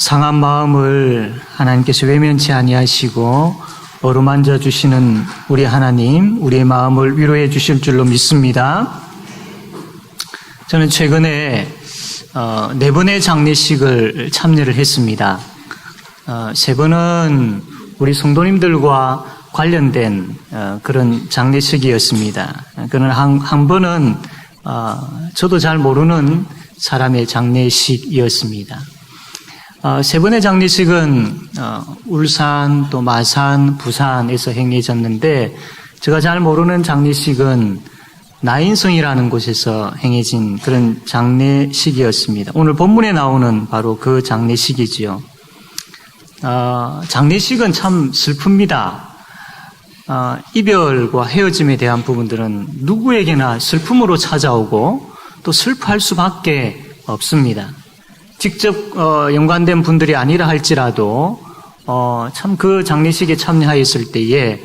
상한 마음을 하나님께서 외면치 아니하시고 어루만져 주시는 우리 하나님, 우리의 마음을 위로해 주실 줄로 믿습니다. 저는 최근에 4번의 장례식을 참여를 했습니다. 3번은 우리 성도님들과 관련된 그런 장례식이었습니다. 그는 한 번은 저도 잘 모르는 사람의 장례식이었습니다. 3번의 장례식은 울산, 또 마산, 부산에서 행해졌는데 제가 잘 모르는 장례식은 나인성이라는 곳에서 행해진 그런 장례식이었습니다. 오늘 본문에 나오는 바로 그 장례식이지요. 장례식은 참 슬픕니다. 이별과 헤어짐에 대한 부분들은 누구에게나 슬픔으로 찾아오고 또 슬퍼할 수밖에 없습니다. 직접 연관된 분들이 아니라 할지라도 참 그 장례식에 참여하였을 때에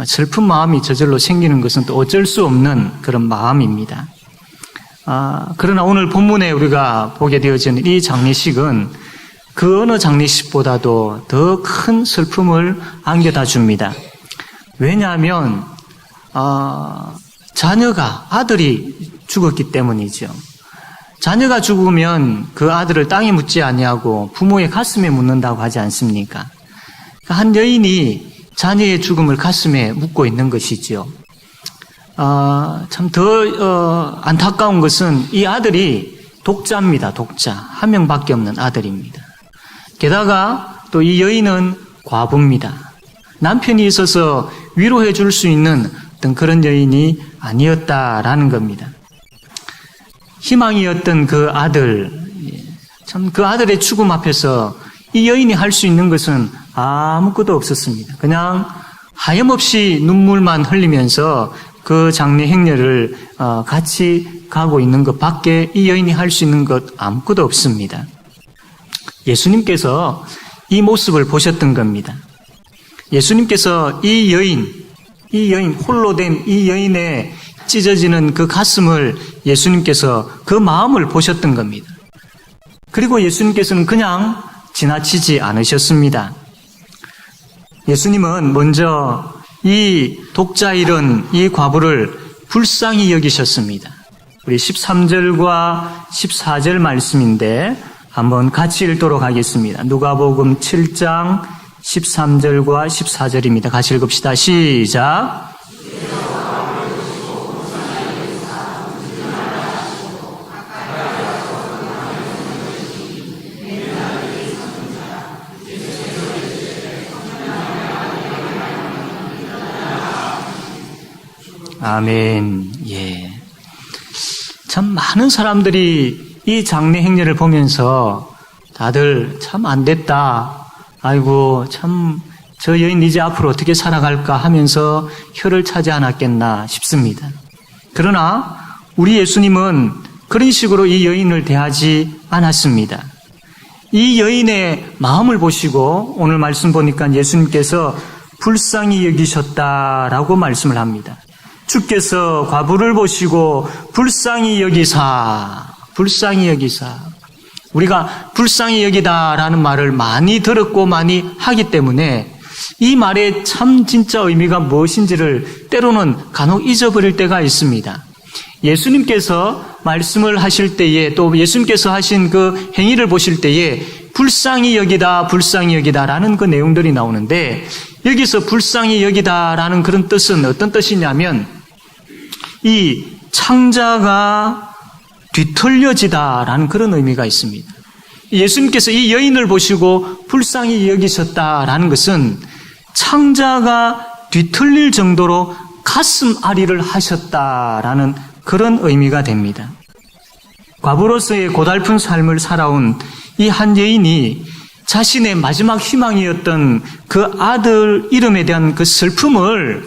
슬픈 마음이 저절로 생기는 것은 또 어쩔 수 없는 그런 마음입니다. 그러나 오늘 본문에 우리가 보게 되어지는 이 장례식은 그 어느 장례식보다도 더 큰 슬픔을 안겨다 줍니다. 왜냐하면 자녀가, 아들이 죽었기 때문이죠. 자녀가 죽으면 그 아들을 땅에 묻지 아니하고 부모의 가슴에 묻는다고 하지 않습니까? 한 여인이 자녀의 죽음을 가슴에 묻고 있는 것이지요. 참 더 안타까운 것은 이 아들이 독자입니다. 독자. 한 명밖에 없는 아들입니다. 게다가 또 이 여인은 과부입니다. 남편이 있어서 위로해 줄 수 있는 어떤 그런 여인이 아니었다라는 겁니다. 희망이었던 그 아들, 참 그 아들의 죽음 앞에서 이 여인이 할 수 있는 것은 아무것도 없었습니다. 그냥 하염없이 눈물만 흘리면서 그 장례 행렬을 같이 가고 있는 것밖에 이 여인이 할 수 있는 것 아무것도 없습니다. 예수님께서 이 모습을 보셨던 겁니다. 예수님께서 이 여인 홀로 된 이 여인의 찢어지는 그 가슴을 예수님께서 그 마음을 보셨던 겁니다. 그리고 예수님께서는 그냥 지나치지 않으셨습니다. 예수님은 먼저 이 독자이른 이 과부를 불쌍히 여기셨습니다. 우리 13절과 14절 말씀인데 한번 같이 읽도록 하겠습니다. 누가복음 7장 13절과 14절입니다. 같이 읽읍시다. 시작. 아멘. 예. 참 많은 사람들이 이 장례 행렬을 보면서 다들 참 안 됐다. 아이고, 참 저 여인 이제 앞으로 어떻게 살아갈까 하면서 혀를 차지 않았겠나 싶습니다. 그러나 우리 예수님은 그런 식으로 이 여인을 대하지 않았습니다. 이 여인의 마음을 보시고 오늘 말씀 보니까 예수님께서 불쌍히 여기셨다라고 말씀을 합니다. 주께서 과부를 보시고 불쌍히 여기사. 우리가 불쌍히 여기다라는 말을 많이 들었고 많이 하기 때문에 이 말의 참 진짜 의미가 무엇인지를 때로는 간혹 잊어버릴 때가 있습니다. 예수님께서 말씀을 하실 때에 또 예수님께서 하신 그 행위를 보실 때에 불쌍히 여기다라는 그 내용들이 나오는데 여기서 불쌍히 여기다라는 그런 뜻은 어떤 뜻이냐면 이 창자가 뒤틀려지다라는 그런 의미가 있습니다. 예수님께서 이 여인을 보시고 불쌍히 여기셨다라는 것은 창자가 뒤틀릴 정도로 가슴 아리를 하셨다라는 그런 의미가 됩니다. 과부로서의 고달픈 삶을 살아온 이 한 여인이 자신의 마지막 희망이었던 그 아들 이름에 대한 그 슬픔을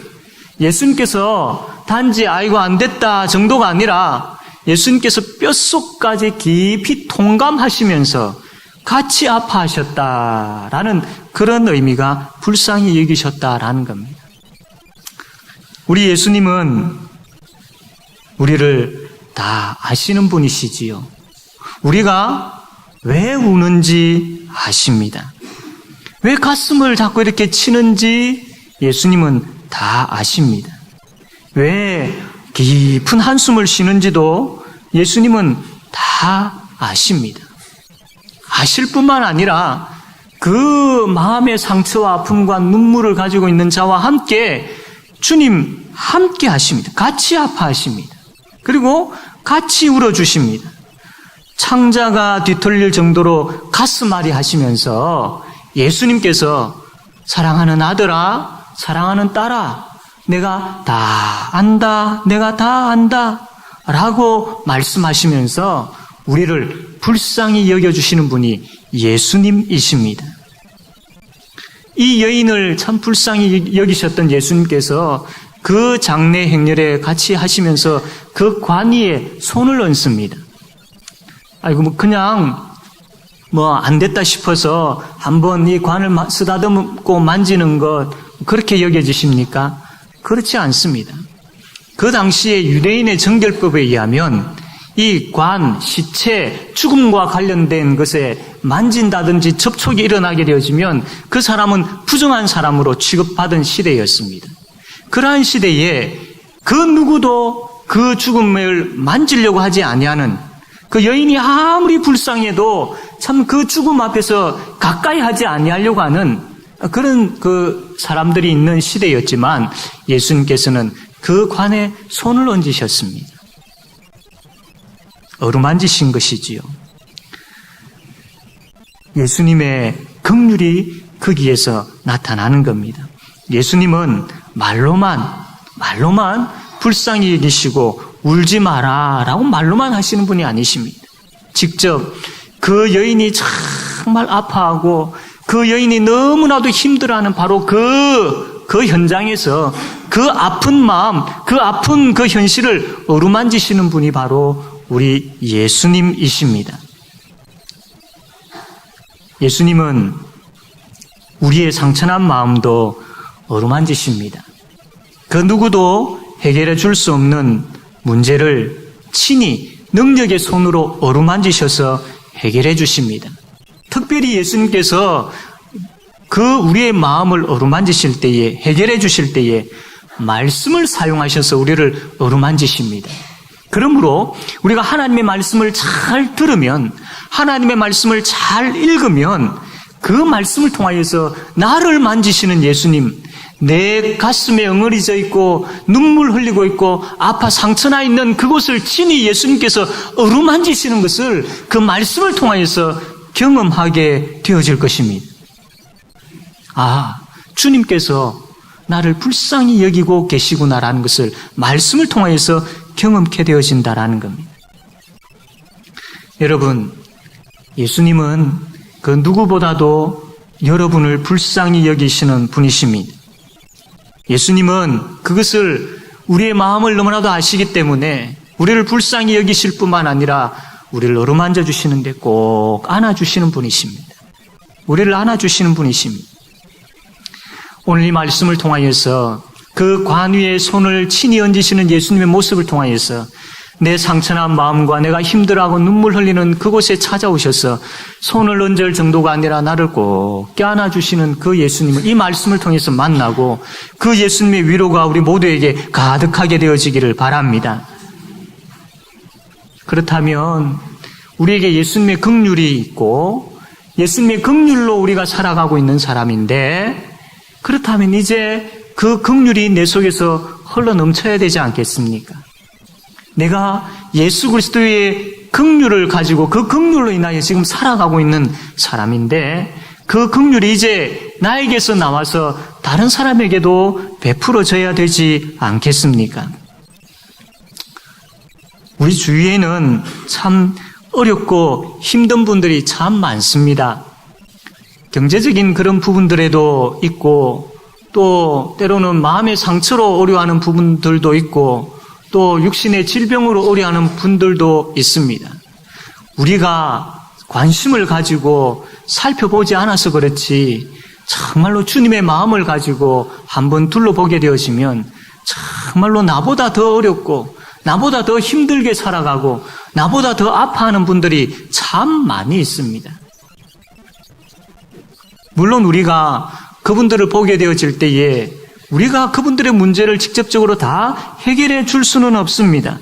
예수님께서 단지 아이고 안 됐다 정도가 아니라 예수님께서 뼛속까지 깊이 통감하시면서 같이 아파하셨다라는 그런 의미가 불쌍히 여기셨다라는 겁니다. 우리 예수님은 우리를 다 아시는 분이시지요. 우리가 왜 우는지 아십니다. 왜 가슴을 자꾸 이렇게 치는지 예수님은 다 아십니다. 왜 깊은 한숨을 쉬는지도 예수님은 다 아십니다. 아실 뿐만 아니라 그 마음의 상처와 아픔과 눈물을 가지고 있는 자와 함께 주님 함께 하십니다. 같이 아파하십니다. 그리고 같이 울어주십니다. 창자가 뒤틀릴 정도로 가슴앓이 하시면서 예수님께서 사랑하는 아들아, 사랑하는 딸아, 내가 다 안다, 내가 다 안다 라고 말씀하시면서 우리를 불쌍히 여겨주시는 분이 예수님이십니다. 이 여인을 참 불쌍히 여기셨던 예수님께서 그 장례 행렬에 같이 하시면서 그 관이에 손을 얹습니다. 아이고, 그냥 안 됐다 싶어서 한번 이 관을 쓰다듬고 만지는 것, 그렇게 여겨지십니까? 그렇지 않습니다. 그 당시에 유대인의 정결법에 의하면 이 관, 시체, 죽음과 관련된 것에 만진다든지 접촉이 일어나게 되어지면 그 사람은 부정한 사람으로 취급받은 시대였습니다. 그러한 시대에 그 누구도 그 죽음을 만지려고 하지 아니하는 그 여인이 아무리 불쌍해도 참 그 죽음 앞에서 가까이 하지 아니하려고 하는 그런 그 사람들이 있는 시대였지만 예수님께서는 그 관에 손을 얹으셨습니다. 어루만지신 것이지요. 예수님의 긍휼이 거기에서 나타나는 겁니다. 예수님은 말로만 불쌍히 여기시고 울지 마라 라고 말로만 하시는 분이 아니십니다. 직접 그 여인이 정말 아파하고 그 여인이 너무나도 힘들어하는 바로 그 현장에서 그 아픈 마음, 그 아픈 그 현실을 어루만지시는 분이 바로 우리 예수님이십니다. 예수님은 우리의 상처난 마음도 어루만지십니다. 그 누구도 해결해 줄 수 없는 문제를 친히 능력의 손으로 어루만지셔서 해결해 주십니다. 특별히 예수님께서 그 우리의 마음을 어루만지실 때에, 해결해 주실 때에 말씀을 사용하셔서 우리를 어루만지십니다. 그러므로 우리가 하나님의 말씀을 잘 들으면, 하나님의 말씀을 잘 읽으면 그 말씀을 통하여서 나를 만지시는 예수님, 내 가슴에 엉어리져 있고 눈물 흘리고 있고 아파 상처나 있는 그곳을 친히 예수님께서 어루만지시는 것을 그 말씀을 통하여서 경험하게 되어질 것입니다. 아, 주님께서 나를 불쌍히 여기고 계시구나라는 것을 말씀을 통하여서 경험케 되어진다라는 겁니다. 여러분, 예수님은 그 누구보다도 여러분을 불쌍히 여기시는 분이십니다. 예수님은 그것을 우리의 마음을 너무나도 아시기 때문에 우리를 불쌍히 여기실 뿐만 아니라 우리를 어루만져 주시는데 꼭 안아주시는 분이십니다. 우리를 안아주시는 분이십니다. 오늘 이 말씀을 통하여서 그 관 위에 손을 친히 얹으시는 예수님의 모습을 통하여서 내 상처난 마음과 내가 힘들어하고 눈물 흘리는 그곳에 찾아오셔서 손을 얹을 정도가 아니라 나를 꼭 껴안아주시는 그 예수님을 이 말씀을 통해서 만나고 그 예수님의 위로가 우리 모두에게 가득하게 되어지기를 바랍니다. 그렇다면 우리에게 예수님의 긍휼이 있고 예수님의 긍휼로 우리가 살아가고 있는 사람인데, 그렇다면 이제 그 긍휼이 내 속에서 흘러 넘쳐야 되지 않겠습니까? 내가 예수 그리스도의 긍휼을 가지고 그 긍휼로 인하여 지금 살아가고 있는 사람인데 그 긍휼이 이제 나에게서 나와서 다른 사람에게도 베풀어져야 되지 않겠습니까? 우리 주위에는 참 어렵고 힘든 분들이 참 많습니다. 경제적인 그런 부분들에도 있고 또 때로는 마음의 상처로 어려워하는 부분들도 있고 또 육신의 질병으로 어려워하는 분들도 있습니다. 우리가 관심을 가지고 살펴보지 않아서 그렇지 정말로 주님의 마음을 가지고 한번 둘러보게 되어지면 정말로 나보다 더 어렵고 나보다 더 힘들게 살아가고 나보다 더 아파하는 분들이 참 많이 있습니다. 물론 우리가 그분들을 보게 되어질 때에 우리가 그분들의 문제를 직접적으로 다 해결해 줄 수는 없습니다.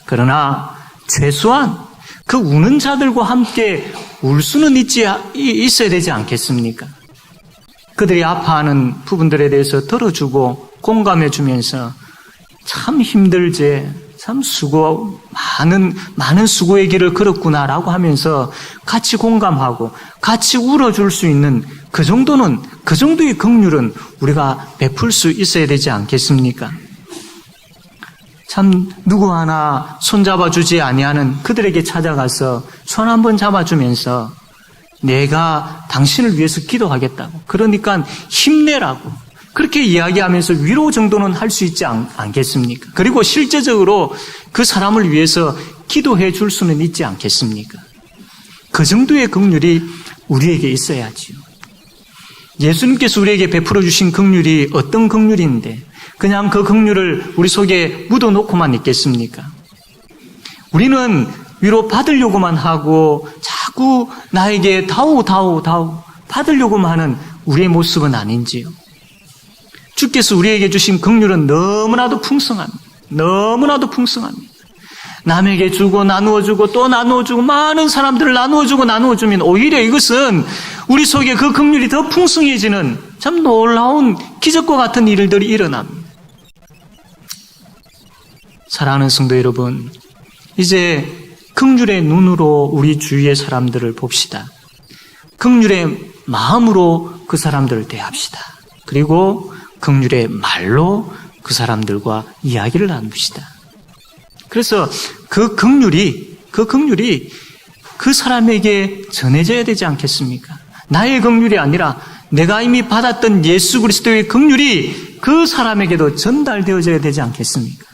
그러나 최소한 그 우는 자들과 함께 울 수는 있어야 되지 않겠습니까? 그들이 아파하는 부분들에 대해서 들어주고 공감해 주면서 참 힘들지, 참 많은 수고의 길을 걸었구나라고 하면서 같이 공감하고 같이 울어줄 수 있는 그 정도의 긍휼은 우리가 베풀 수 있어야 되지 않겠습니까? 참 누구 하나 손잡아 주지 아니하는 그들에게 찾아가서 손 한번 잡아주면서 내가 당신을 위해서 기도하겠다고, 그러니까 힘내라고 그렇게 이야기하면서 위로 정도는 할 수 있지 않겠습니까? 그리고 실제적으로 그 사람을 위해서 기도해 줄 수는 있지 않겠습니까? 그 정도의 긍휼이 우리에게 있어야지요. 예수님께서 우리에게 베풀어 주신 긍휼이 어떤 긍휼인데 그냥 그 긍휼을 우리 속에 묻어놓고만 있겠습니까? 우리는 위로 받으려고만 하고 자꾸 나에게 다오 받으려고만 하는 우리의 모습은 아닌지요. 주께서 우리에게 주신 긍휼은 너무나도 풍성합니다. 너무나도 풍성합니다. 남에게 주고 나누어주고 또 나누어주고 많은 사람들을 나누어주면 오히려 이것은 우리 속에 그 긍휼이 더 풍성해지는 참 놀라운 기적과 같은 일들이 일어납니다. 사랑하는 성도 여러분, 이제 긍휼의 눈으로 우리 주위의 사람들을 봅시다. 긍휼의 마음으로 그 사람들을 대합시다. 그리고 긍휼의 말로 그 사람들과 이야기를 나눕시다. 그래서 그 긍휼이 그 사람에게 전해져야 되지 않겠습니까? 나의 긍휼이 아니라 내가 이미 받았던 예수 그리스도의 긍휼이 그 사람에게도 전달되어져야 되지 않겠습니까?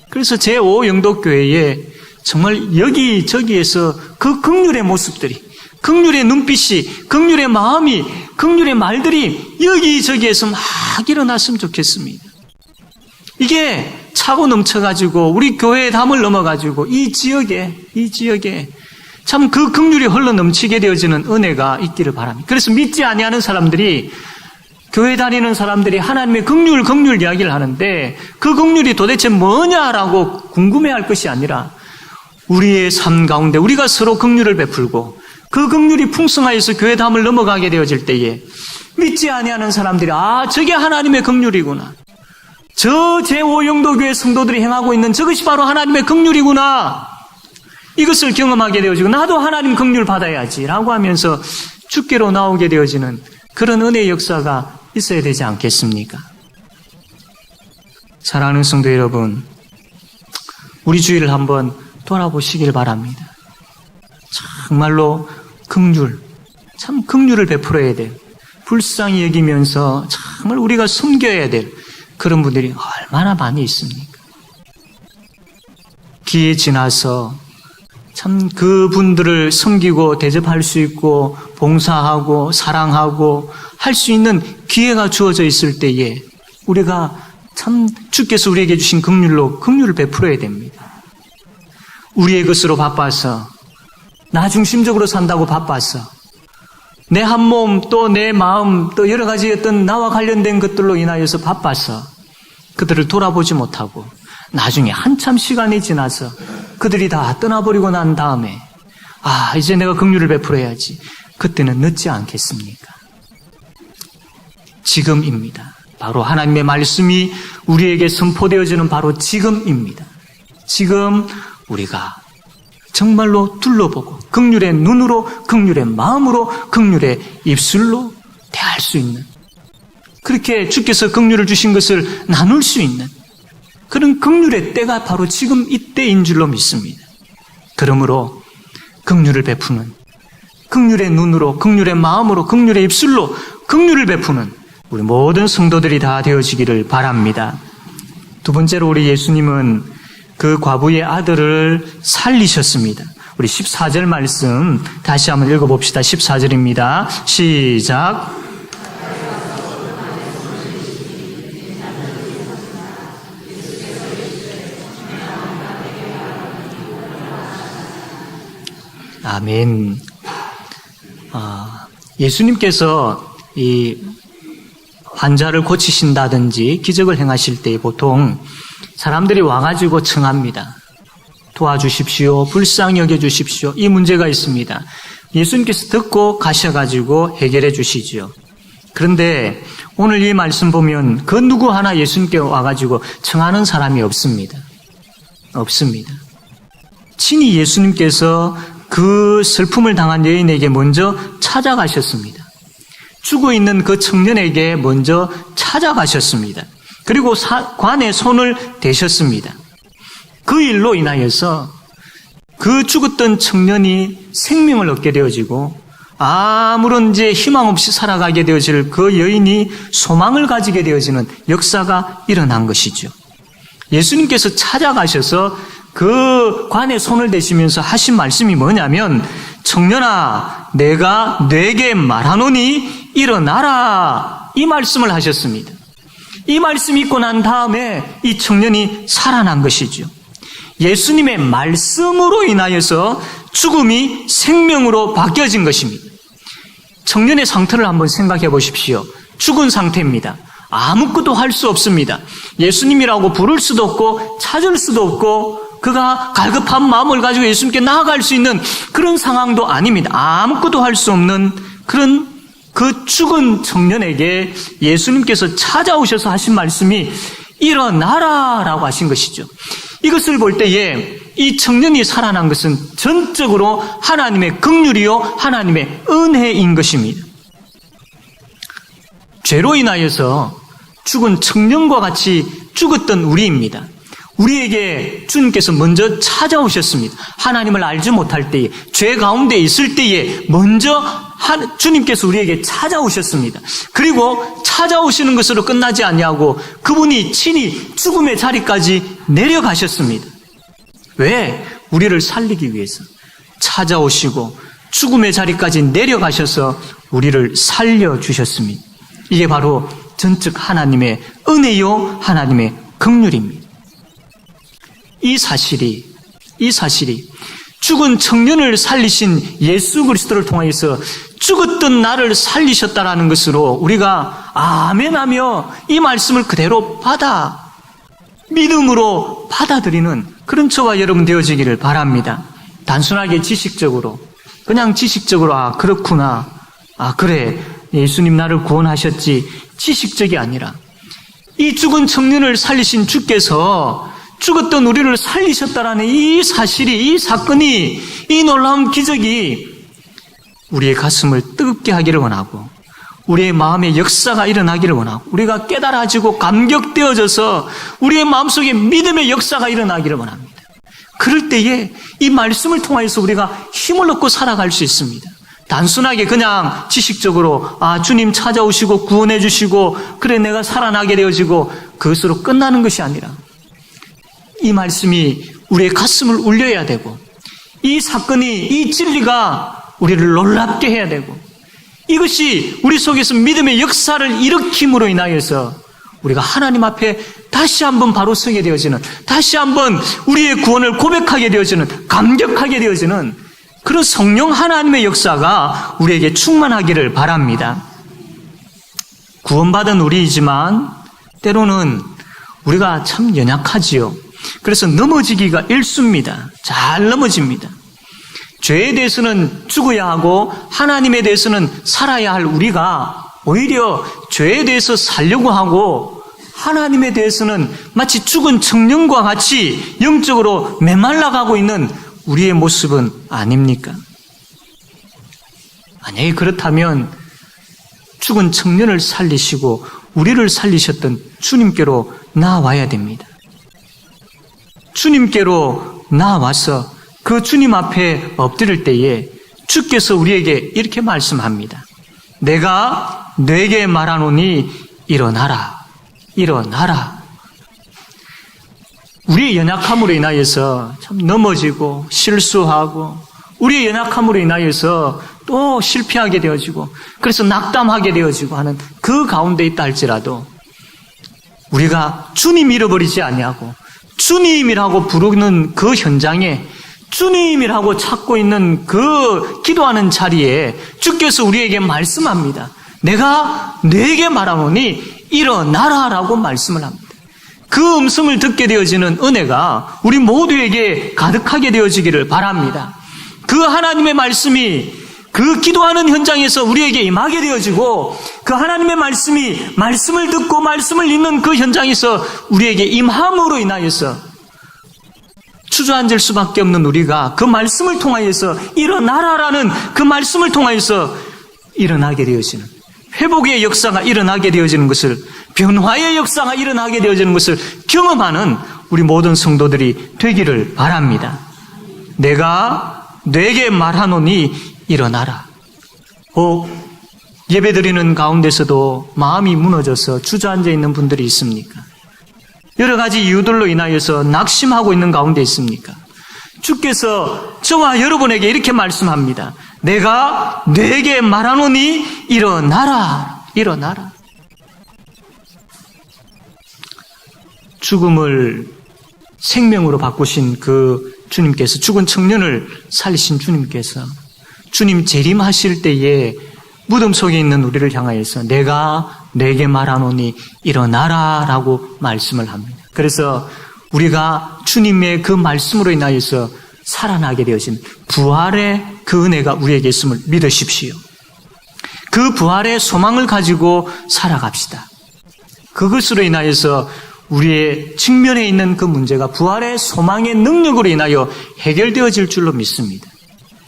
그래서 제5영도교회에 정말 여기저기에서 그 긍휼의 모습들이, 긍휼의 눈빛이, 긍휼의 마음이, 긍휼의 말들이 여기저기에서 막 일어났으면 좋겠습니다. 이게 차고 넘쳐가지고 우리 교회의 담을 넘어가지고 이 지역에 참 그 긍휼이 흘러 넘치게 되어지는 은혜가 있기를 바랍니다. 그래서 믿지 아니하는 사람들이, 교회 다니는 사람들이 하나님의 긍휼 이야기를 하는데 그 긍휼이 도대체 뭐냐라고 궁금해할 것이 아니라 우리의 삶 가운데 우리가 서로 긍휼을 베풀고 그 긍휼이 풍성하여서 교회 담을 넘어가게 되어질 때에 믿지 아니하는 사람들이 저게 하나님의 긍휼이구나, 저 제5영도교회 성도들이 행하고 있는 저것이 바로 하나님의 긍휼이구나, 이것을 경험하게 되어지고 나도 하나님 긍휼 받아야지 라고 하면서 주께로 나오게 되어지는 그런 은혜의 역사가 있어야 되지 않겠습니까? 사랑하는 성도 여러분, 우리 주위를 한번 돌아보시길 바랍니다. 정말로 참 긍휼을 베풀어야 될, 불쌍히 여기면서 정말 우리가 섬겨야 될 그런 분들이 얼마나 많이 있습니까? 기회 지나서 참 그분들을 섬기고 대접할 수 있고 봉사하고 사랑하고 할 수 있는 기회가 주어져 있을 때에 우리가 참 주께서 우리에게 주신 긍휼로 긍휼을 베풀어야 됩니다. 우리의 것으로 바빠서, 나 중심적으로 산다고 바빠서 내 한 몸 또 내 마음 또 여러 가지 어떤 나와 관련된 것들로 인하여서 바빠서 그들을 돌아보지 못하고 나중에 한참 시간이 지나서 그들이 다 떠나버리고 난 다음에 이제 내가 긍휼을 베풀어야지, 그때는 늦지 않겠습니까? 지금입니다. 바로 하나님의 말씀이 우리에게 선포되어지는 바로 지금입니다. 지금 우리가 정말로 둘러보고 긍휼의 눈으로, 긍휼의 마음으로, 긍휼의 입술로 대할 수 있는, 그렇게 주께서 긍휼을 주신 것을 나눌 수 있는 그런 긍휼의 때가 바로 지금 이때인 줄로 믿습니다. 그러므로 긍휼을 베푸는, 긍휼의 눈으로, 긍휼의 마음으로, 긍휼의 입술로 긍휼을 베푸는 우리 모든 성도들이 다 되어지기를 바랍니다. 두 번째로 우리 예수님은 그 과부의 아들을 살리셨습니다. 우리 14절 말씀 다시 한번 읽어봅시다. 14절입니다. 시작. 아멘. 예수님께서 이 환자를 고치신다든지 기적을 행하실 때 보통 사람들이 와가지고 청합니다. 도와주십시오. 불쌍히 여겨주십시오. 이 문제가 있습니다. 예수님께서 듣고 가셔가지고 해결해 주시죠. 그런데 오늘 이 말씀 보면 그 누구 하나 예수님께 와가지고 청하는 사람이 없습니다. 없습니다. 친히 예수님께서 그 슬픔을 당한 여인에게 먼저 찾아가셨습니다. 죽어 있는 그 청년에게 먼저 찾아가셨습니다. 그리고 관에 손을 대셨습니다. 그 일로 인하여서 그 죽었던 청년이 생명을 얻게 되어지고 아무런 이제 희망 없이 살아가게 되어질 그 여인이 소망을 가지게 되어지는 역사가 일어난 것이죠. 예수님께서 찾아가셔서 그 관에 손을 대시면서 하신 말씀이 뭐냐면 청년아 내가 네게 말하노니 일어나라 이 말씀을 하셨습니다. 이 말씀이 있고 난 다음에 이 청년이 살아난 것이죠. 예수님의 말씀으로 인하여서 죽음이 생명으로 바뀌어진 것입니다. 청년의 상태를 한번 생각해 보십시오. 죽은 상태입니다. 아무것도 할 수 없습니다. 예수님이라고 부를 수도 없고 찾을 수도 없고 그가 갈급한 마음을 가지고 예수님께 나아갈 수 있는 그런 상황도 아닙니다. 아무것도 할 수 없는 그런 그 죽은 청년에게 예수님께서 찾아오셔서 하신 말씀이 일어나라 라고 하신 것이죠. 이것을 볼 때에 이 청년이 살아난 것은 전적으로 하나님의 긍휼이요 하나님의 은혜인 것입니다. 죄로 인하여서 죽은 청년과 같이 죽었던 우리입니다. 우리에게 주님께서 먼저 찾아오셨습니다. 하나님을 알지 못할 때에 죄 가운데 있을 때에 먼저 주님께서 우리에게 찾아오셨습니다. 그리고 찾아오시는 것으로 끝나지 아니하고 그분이 친히 죽음의 자리까지 내려가셨습니다. 왜? 우리를 살리기 위해서 찾아오시고 죽음의 자리까지 내려가셔서 우리를 살려주셨습니다. 이게 바로 전적 하나님의 은혜요 하나님의 긍휼입니다. 이 사실이 죽은 청년을 살리신 예수 그리스도를 통해서 죽었던 나를 살리셨다라는 것으로 우리가 아멘하며 이 말씀을 그대로 믿음으로 받아들이는 그런 저와 여러분 되어지기를 바랍니다. 단순하게 그냥 지식적으로 그렇구나, 그래 예수님 나를 구원하셨지 지식적이 아니라 이 죽은 청년을 살리신 주께서 죽었던 우리를 살리셨다라는 이 사실이, 이 사건이, 이 놀라운 기적이 우리의 가슴을 뜨겁게 하기를 원하고 우리의 마음에 역사가 일어나기를 원하고 우리가 깨달아지고 감격되어져서 우리의 마음속에 믿음의 역사가 일어나기를 원합니다. 그럴 때에 이 말씀을 통해서 우리가 힘을 얻고 살아갈 수 있습니다. 단순하게 그냥 지식적으로 주님 찾아오시고 구원해 주시고 그래 내가 살아나게 되어지고 그것으로 끝나는 것이 아니라 이 말씀이 우리의 가슴을 울려야 되고 이 사건이, 이 진리가 우리를 놀랍게 해야 되고 이것이 우리 속에서 믿음의 역사를 일으킴으로 인하여서 우리가 하나님 앞에 다시 한번 바로 서게 되어지는, 다시 한번 우리의 구원을 고백하게 되어지는, 감격하게 되어지는 그런 성령 하나님의 역사가 우리에게 충만하기를 바랍니다. 구원받은 우리이지만 때로는 우리가 참 연약하지요. 그래서 넘어지기가 일쑤입니다. 잘 넘어집니다. 죄에 대해서는 죽어야 하고 하나님에 대해서는 살아야 할 우리가 오히려 죄에 대해서 살려고 하고 하나님에 대해서는 마치 죽은 청년과 같이 영적으로 메말라가고 있는 우리의 모습은 아닙니까? 만약에 그렇다면 죽은 청년을 살리시고 우리를 살리셨던 주님께로 나아와야 됩니다. 주님께로 나아와서 그 주님 앞에 엎드릴 때에 주께서 우리에게 이렇게 말씀합니다. 내가 네게 말하노니 일어나라. 일어나라. 우리의 연약함으로 인하여서 참 넘어지고 실수하고 우리의 연약함으로 인하여서 또 실패하게 되어지고 그래서 낙담하게 되어지고 하는 그 가운데 있다 할지라도 우리가 주님 잃어버리지 아니하고 주님이라고 부르는 그 현장에 주님이라고 찾고 있는 그 기도하는 자리에 주께서 우리에게 말씀합니다. 내가 네게 말하노니 일어나라라고 말씀을 합니다. 그 음성을 듣게 되어지는 은혜가 우리 모두에게 가득하게 되어지기를 바랍니다. 그 하나님의 말씀이 그 기도하는 현장에서 우리에게 임하게 되어지고, 그 하나님의 말씀이 말씀을 듣고 말씀을 읽는 그 현장에서 우리에게 임함으로 인하여서 주저앉을 수밖에 없는 우리가 그 말씀을 통하여서 일어나라라는 그 말씀을 통하여서 일어나게 되어지는, 회복의 역사가 일어나게 되어지는 것을, 변화의 역사가 일어나게 되어지는 것을 경험하는 우리 모든 성도들이 되기를 바랍니다. 내가 네게 말하노니 일어나라. 예배드리는 가운데서도 마음이 무너져서 주저앉아 있는 분들이 있습니까? 여러 가지 이유들로 인하여서 낙심하고 있는 가운데 있습니까? 주께서 저와 여러분에게 이렇게 말씀합니다. 내가 네게 말하노니 일어나라. 일어나라. 죽음을 생명으로 바꾸신 그 주님께서, 죽은 청년을 살리신 주님께서 주님 재림하실 때에 무덤 속에 있는 우리를 향하여서 내가 네게 말하노니 일어나라 라고 말씀을 합니다. 그래서 우리가 주님의 그 말씀으로 인하여서 살아나게 되어진 부활의 그 은혜가 우리에게 있음을 믿으십시오. 그 부활의 소망을 가지고 살아갑시다. 그것으로 인하여서 우리의 측면에 있는 그 문제가 부활의 소망의 능력으로 인하여 해결되어질 줄로 믿습니다.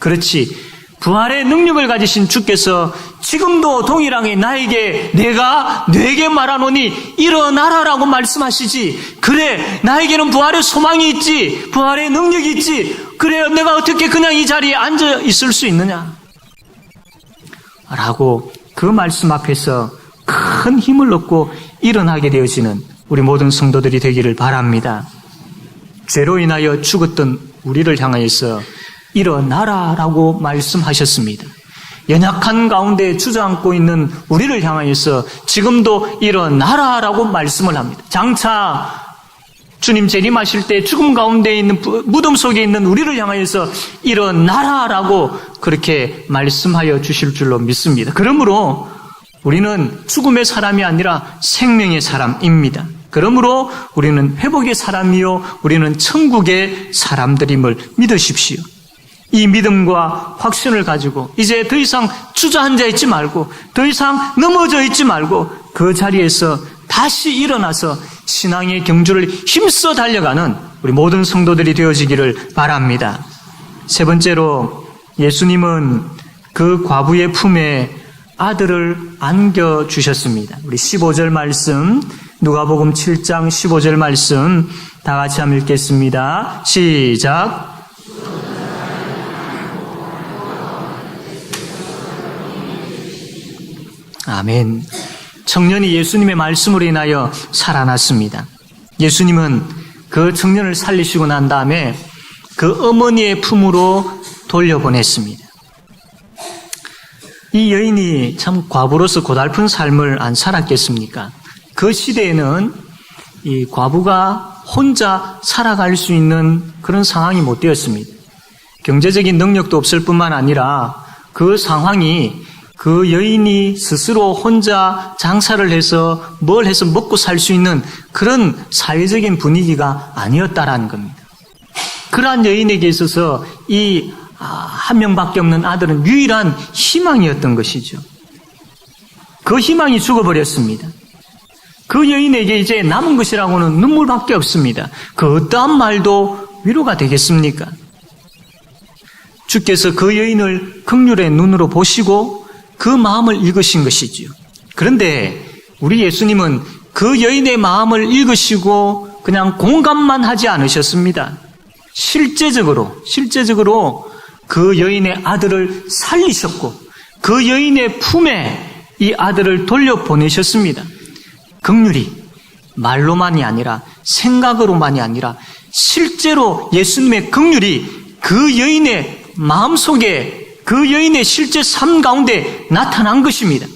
그렇지, 부활의 능력을 가지신 주께서 지금도 동일하게 나에게 내가 네게 말하노니 일어나라라고 말씀하시지, 그래 나에게는 부활의 소망이 있지, 부활의 능력이 있지, 그래 내가 어떻게 그냥 이 자리에 앉아 있을 수 있느냐 라고 그 말씀 앞에서 큰 힘을 얻고 일어나게 되어지는 우리 모든 성도들이 되기를 바랍니다. 죄로 인하여 죽었던 우리를 향하여서 일어나라라고 말씀하셨습니다. 연약한 가운데 주저앉고 있는 우리를 향하여서 지금도 일어나라라고 말씀을 합니다. 장차 주님 재림하실 때 죽음 가운데 있는, 무덤 속에 있는 우리를 향하여서 일어나라라고 그렇게 말씀하여 주실 줄로 믿습니다. 그러므로 우리는 죽음의 사람이 아니라 생명의 사람입니다. 그러므로 우리는 회복의 사람이요 우리는 천국의 사람들임을 믿으십시오. 이 믿음과 확신을 가지고 이제 더 이상 주저앉아 있지 말고, 더 이상 넘어져 있지 말고 그 자리에서 다시 일어나서 신앙의 경주를 힘써 달려가는 우리 모든 성도들이 되어지기를 바랍니다. 세 번째로, 예수님은 그 과부의 품에 아들을 안겨주셨습니다. 우리 15절 말씀, 누가복음 7장 15절 말씀 다 같이 한번 읽겠습니다. 시작. 아멘. 청년이 예수님의 말씀으로 인하여 살아났습니다. 예수님은 그 청년을 살리시고 난 다음에 그 어머니의 품으로 돌려보냈습니다. 이 여인이 참 과부로서 고달픈 삶을 안 살았겠습니까? 그 시대에는 이 과부가 혼자 살아갈 수 있는 그런 상황이 못 되었습니다. 경제적인 능력도 없을 뿐만 아니라 그 상황이 그 여인이 스스로 혼자 장사를 해서 뭘 해서 먹고 살 수 있는 그런 사회적인 분위기가 아니었다라는 겁니다. 그러한 여인에게 있어서 이 한 명밖에 없는 아들은 유일한 희망이었던 것이죠. 그 희망이 죽어버렸습니다. 그 여인에게 이제 남은 것이라고는 눈물밖에 없습니다. 그 어떠한 말도 위로가 되겠습니까? 주께서 그 여인을 긍휼의 눈으로 보시고 그 마음을 읽으신 것이지요. 그런데 우리 예수님은 그 여인의 마음을 읽으시고 그냥 공감만 하지 않으셨습니다. 실제적으로 그 여인의 아들을 살리셨고 그 여인의 품에 이 아들을 돌려보내셨습니다. 긍휼히 말로만이 아니라 생각으로만이 아니라 실제로 예수님의 긍휼이 그 여인의 마음속에, 그 여인의 실제 삶 가운데 나타난 것입니다.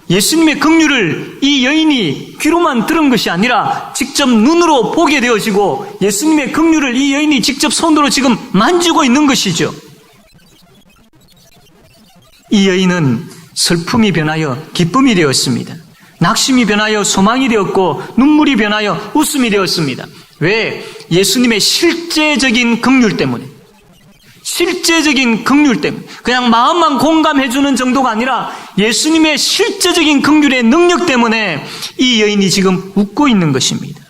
예수님의 긍휼을 이 여인이 귀로만 들은 것이 아니라 직접 눈으로 보게 되어지고 예수님의 긍휼을 이 여인이 직접 손으로 지금 만지고 있는 것이죠. 이 여인은 슬픔이 변하여 기쁨이 되었습니다. 낙심이 변하여 소망이 되었고 눈물이 변하여 웃음이 되었습니다. 왜? 예수님의 실제적인 긍휼 때문에. 실제적인 긍휼 때문에. 그냥 마음만 공감해주는 정도가 아니라 예수님의 실제적인 긍휼의 능력 때문에 이 여인이 지금 웃고 있는 것입니다.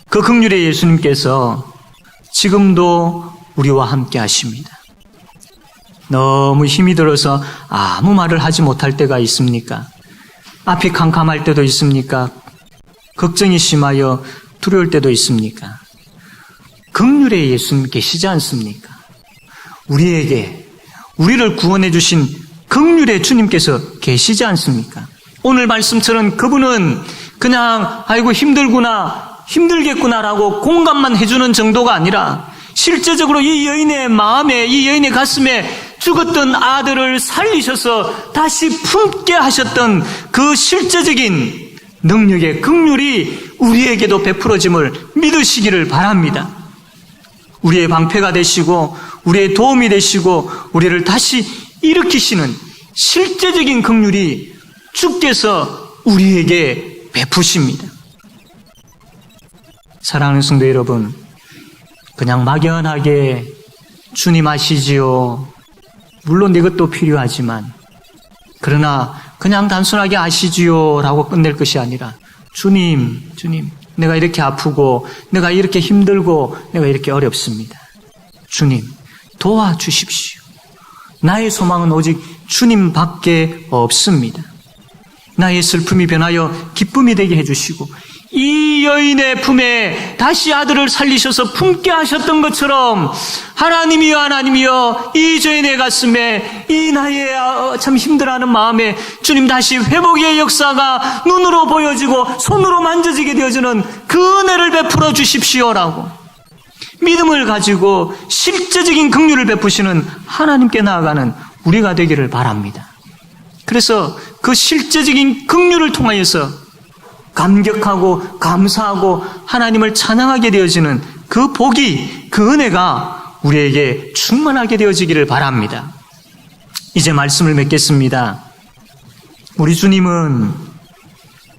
그 긍휼의 예수님께서 지금도 우리와 함께 하십니다. 너무 힘이 들어서 아무 말을 하지 못할 때가 있습니까? 앞이 캄캄할 때도 있습니까? 걱정이 심하여 두려울 때도 있습니까? 긍휼의 예수님 계시지 않습니까? 우리를 구원해 주신 긍휼의 주님께서 계시지 않습니까? 오늘 말씀처럼 그분은 그냥 아이고 힘들겠구나라고 공감만 해주는 정도가 아니라 실제적으로 이 여인의 마음에, 이 여인의 가슴에 죽었던 아들을 살리셔서 다시 품게 하셨던 그 실제적인 능력의 긍휼이 우리에게도 베풀어짐을 믿으시기를 바랍니다. 우리의 방패가 되시고 우리의 도움이 되시고 우리를 다시 일으키시는 실제적인 긍휼이 주께서 우리에게 베푸십니다. 사랑하는 성도 여러분, 그냥 막연하게 주님 아시지요. 물론 이것도 필요하지만 그러나 그냥 단순하게 아시지요 라고 끝낼 것이 아니라 주님 내가 이렇게 아프고 내가 이렇게 힘들고 내가 이렇게 어렵습니다. 주님 도와주십시오. 나의 소망은 오직 주님밖에 없습니다. 나의 슬픔이 변하여 기쁨이 되게 해주시고 이 여인의 품에 다시 아들을 살리셔서 품게 하셨던 것처럼 하나님이여 이 죄인의 가슴에 이 나의 참 힘들어하는 마음에 주님 다시 회복의 역사가 눈으로 보여지고 손으로 만져지게 되어지는 그 은혜를 베풀어 주십시오라고 믿음을 가지고 실제적인 긍휼을 베푸시는 하나님께 나아가는 우리가 되기를 바랍니다. 그래서 그 실제적인 긍휼을 통하여서 감격하고 감사하고 하나님을 찬양하게 되어지는 그 복이, 그 은혜가 우리에게 충만하게 되어지기를 바랍니다. 이제 말씀을 맺겠습니다. 우리 주님은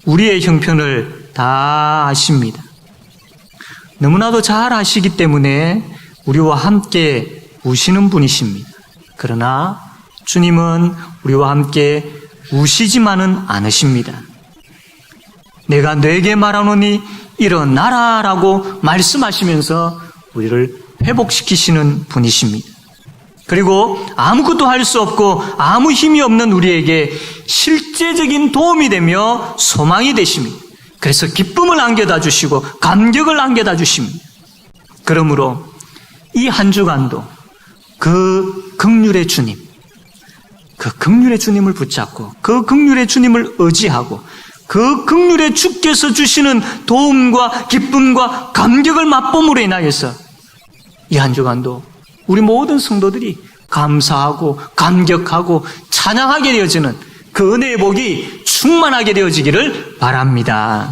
우리의 형편을 다 아십니다. 너무나도 잘 아시기 때문에 우리와 함께 우시는 분이십니다. 그러나 주님은 우리와 함께 우시지만은 않으십니다. 내가 너에게 말하노니 일어나라 라고 말씀하시면서 우리를 회복시키시는 분이십니다. 그리고 아무것도 할 수 없고 아무 힘이 없는 우리에게 실제적인 도움이 되며 소망이 되십니다. 그래서 기쁨을 안겨다 주시고 감격을 안겨다 주십니다. 그러므로 이 한 주간도 그 긍휼의 주님, 그 긍휼의 주님을 붙잡고 그 긍휼의 주님을 의지하고 그 긍휼의 주께서 주시는 도움과 기쁨과 감격을 맛봄으로 인하여서 이 한 주간도 우리 모든 성도들이 감사하고 감격하고 찬양하게 되어지는 그 은혜의 복이 충만하게 되어지기를 바랍니다.